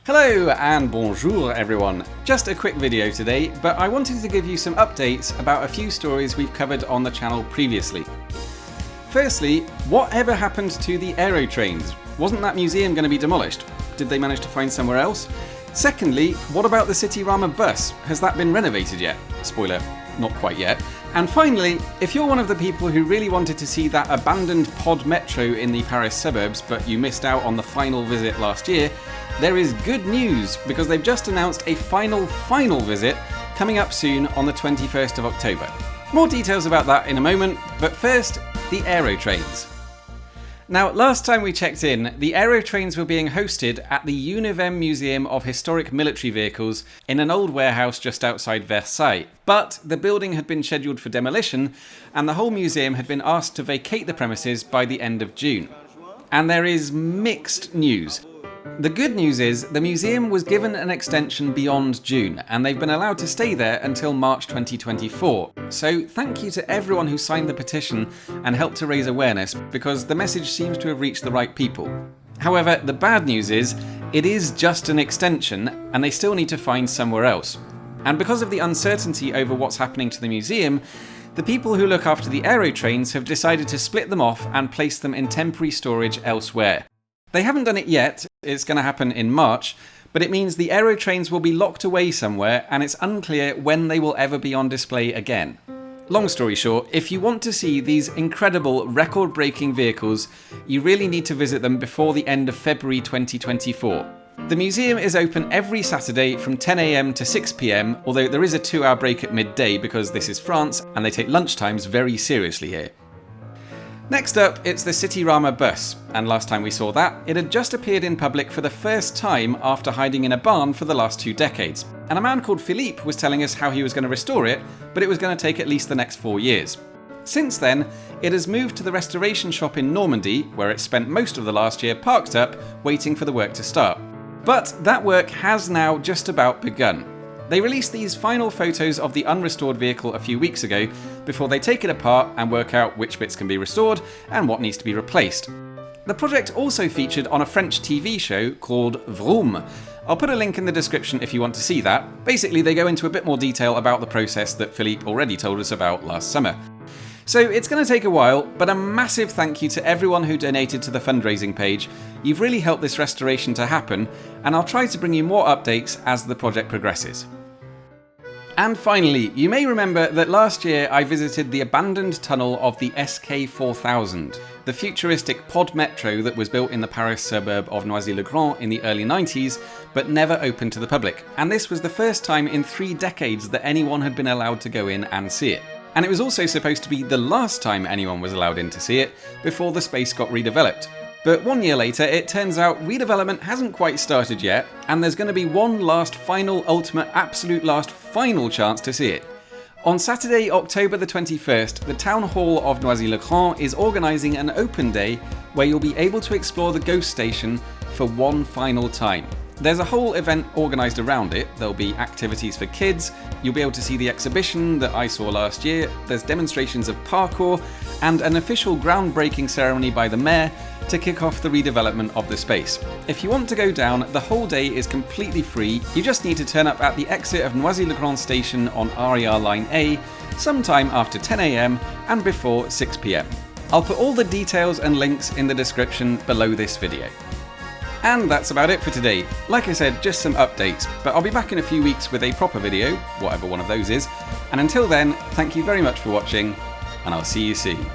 Hello and bonjour everyone. Just a quick video today, but I wanted to give you some updates about a few stories we've covered on the channel previously. Firstly, whatever happened to the Aerotrains? Wasn't that museum going to be demolished? Did they manage to find somewhere else? Secondly, what about the Cityrama bus? Has that been renovated yet? Spoiler, not quite yet. And finally, if you're one of the people who really wanted to see that abandoned pod metro in the Paris suburbs, but you missed out on the final visit last year, there is good news because they've just announced a final visit coming up soon on the 21st of October. More details about that in a moment, but first, the Aerotrains. Now, last time we checked in, the Aerotrains were being hosted at the Univem Museum of Historic Military Vehicles in an old warehouse just outside Versailles. But the building had been scheduled for demolition, and the whole museum had been asked to vacate the premises by the end of June. And there is mixed news. The good news is the museum was given an extension beyond June, and they've been allowed to stay there until March 2024. So thank you to everyone who signed the petition and helped to raise awareness, because the message seems to have reached the right people. However, the bad news is, it is just an extension, and they still need to find somewhere else. And because of the uncertainty over what's happening to the museum, the people who look after the Aerotrains have decided to split them off and place them in temporary storage elsewhere. They haven't done it yet, it's going to happen in March, but it means the Aerotrains will be locked away somewhere and it's unclear when they will ever be on display again. Long story short, if you want to see these incredible record-breaking vehicles, you really need to visit them before the end of February 2024. The museum is open every Saturday from 10 AM to 6 PM, although there is a 2-hour break at midday because this is France and they take lunchtimes very seriously here. Next up, it's the Cityrama bus, and last time we saw that, it had just appeared in public for the first time after hiding in a barn for the last 2 decades. And a man called Philippe was telling us how he was going to restore it, but it was going to take at least the next 4 years. Since then, it has moved to the restoration shop in Normandy, where it spent most of the last year parked up, waiting for the work to start. But that work has now just about begun. They released these final photos of the unrestored vehicle a few weeks ago before they take it apart and work out which bits can be restored and what needs to be replaced. The project also featured on a French TV show called Vroom. I'll put a link in the description if you want to see that. Basically, they go into a bit more detail about the process that Philippe already told us about last summer. So it's going to take a while, but a massive thank you to everyone who donated to the fundraising page. You've really helped this restoration to happen, and I'll try to bring you more updates as the project progresses. And finally, you may remember that last year I visited the abandoned tunnel of the SK4000, the futuristic pod metro that was built in the Paris suburb of Noisy-le-Grand in the early 90s, but never opened to the public. And this was the first time in 3 decades that anyone had been allowed to go in and see it. And it was also supposed to be the last time anyone was allowed in to see it, before the space got redeveloped. But 1 year later, it turns out redevelopment hasn't quite started yet, and there's going to be one last final, ultimate, absolute last final chance to see it. On Saturday, October the 21st, the Town Hall of Noisy-le-Grand is organising an open day where you'll be able to explore the ghost station for one final time. There's a whole event organised around it. There'll be activities for kids, you'll be able to see the exhibition that I saw last year, there's demonstrations of parkour, and an official groundbreaking ceremony by the mayor to kick off the redevelopment of the space. If you want to go down, the whole day is completely free. You just need to turn up at the exit of Noisy-le-Grand station on RER Line A sometime after 10 AM and before 6 PM. I'll put all the details and links in the description below this video. And that's about it for today. Like I said, just some updates, but I'll be back in a few weeks with a proper video, whatever one of those is. And until then, thank you very much for watching, and I'll see you soon.